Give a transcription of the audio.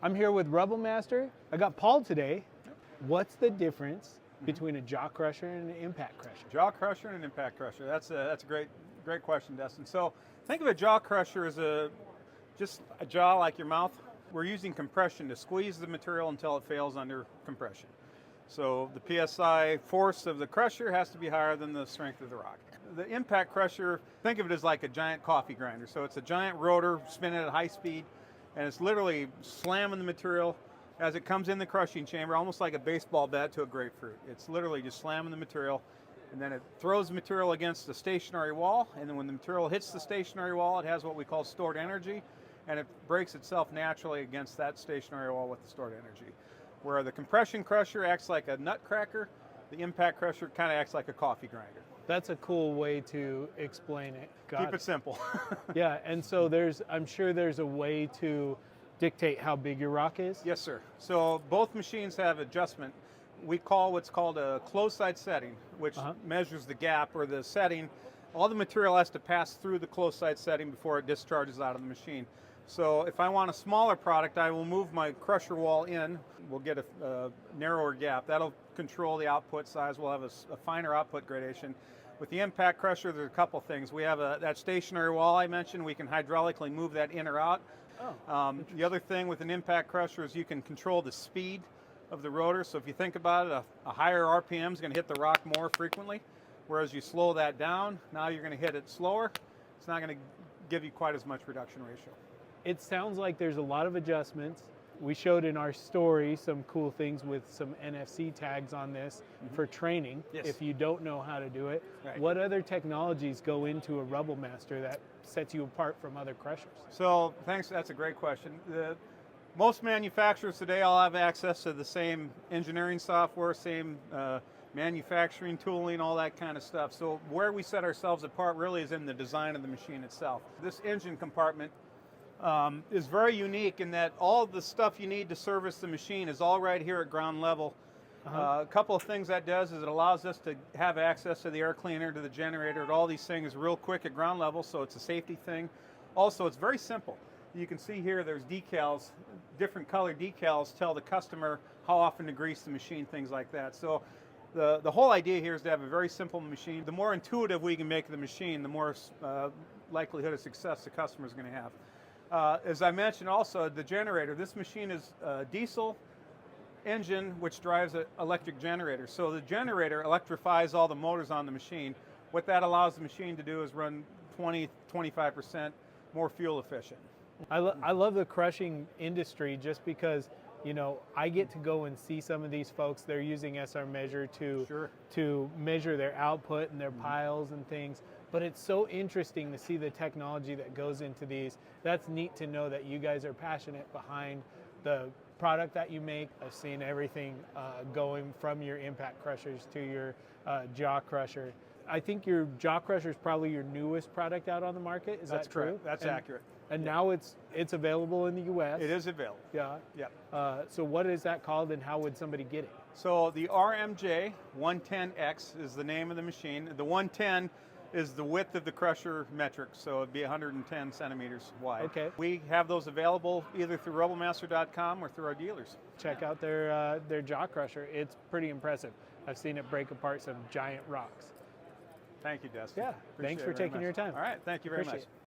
I'm here with Rubble Master. I got Paul today. What's the difference between a jaw crusher and an impact crusher? Jaw crusher and an impact crusher. That's a great question, Dustin. So think of a jaw crusher as just a jaw like your mouth. We're using compression to squeeze the material until it fails under compression. So the PSI force of the crusher has to be higher than the strength of the rock. The impact crusher, think of it as like a giant coffee grinder. So it's a giant rotor spinning at high speed, and it's literally slamming the material as it comes in the crushing chamber, almost like a baseball bat to a grapefruit. It's literally just slamming the material, and then it throws the material against the stationary wall, and then when the material hits the stationary wall, it has what we call stored energy, and it breaks itself naturally against that stationary wall with the stored energy. Where the compression crusher acts like a nutcracker, the impact crusher kind of acts like a coffee grinder. That's a cool way to explain it. Keep it simple. Yeah, and so I'm sure there's a way to dictate how big your rock is? Yes, sir. So both machines have adjustment. We call what's called a closed side setting, which measures the gap or the setting. All the material has to pass through the closed side setting before it discharges out of the machine. So if I want a smaller product, I will move my crusher wall in. We'll get a narrower gap. That'll control the output size. We'll have a finer output gradation. With the impact crusher, there's a couple things. We have that stationary wall I mentioned. We can hydraulically move that in or out. The other thing with an impact crusher is you can control the speed of the rotor. So if you think about it, a higher RPM is going to hit the rock more frequently, whereas you slow that down, now you're going to hit it slower. It's not going to give you quite as much reduction ratio. It sounds like there's a lot of adjustments. We showed in our story some cool things with some NFC tags on this for training. Yes. If you don't know how to do it. Right. What other technologies go into a Rubble Master that sets you apart from other crushers? So thanks, that's a great question. Most manufacturers today all have access to the same engineering software, same manufacturing tooling, all that kind of stuff. So where we set ourselves apart really is in the design of the machine itself. This engine compartment is very unique in that all the stuff you need to service the machine is all right here at ground level. A couple of things that does is it allows us to have access to the air cleaner, to the generator, to all these things real quick at ground level, so it's a safety thing. Also, it's very simple. You can see here there's decals, different color decals tell the customer how often to grease the machine, things like that. So the whole idea here is to have a very simple machine. The more intuitive we can make the machine, the more likelihood of success the customer is going to have. As I mentioned also, the generator, this machine is a diesel engine which drives an electric generator. So the generator electrifies all the motors on the machine. What that allows the machine to do is run 20-25% more fuel efficient. I love the crushing industry just because, you know, I get to go and see some of these folks. They're using SR Measure to measure their output and their piles and things. But it's so interesting to see the technology that goes into these. That's neat to know that you guys are passionate behind the product that you make. I've seen everything going from your impact crushers to your jaw crusher. I think your jaw crusher is probably your newest product out on the market. Is that true? Correct. That's accurate. And now it's available in the U.S. It is available. Yeah. Yep. So what is that called, and how would somebody get it? So the RMJ 110X is the name of the machine. The 110 is the width of the crusher metric, so it'd be 110 centimeters wide. Okay. We have those available either through rubblemaster.com or through our dealers. Check out their jaw crusher. It's pretty impressive. I've seen it break apart some giant rocks. Thank you, Dustin. Yeah. Thanks for taking your time. All right. Thank you very much.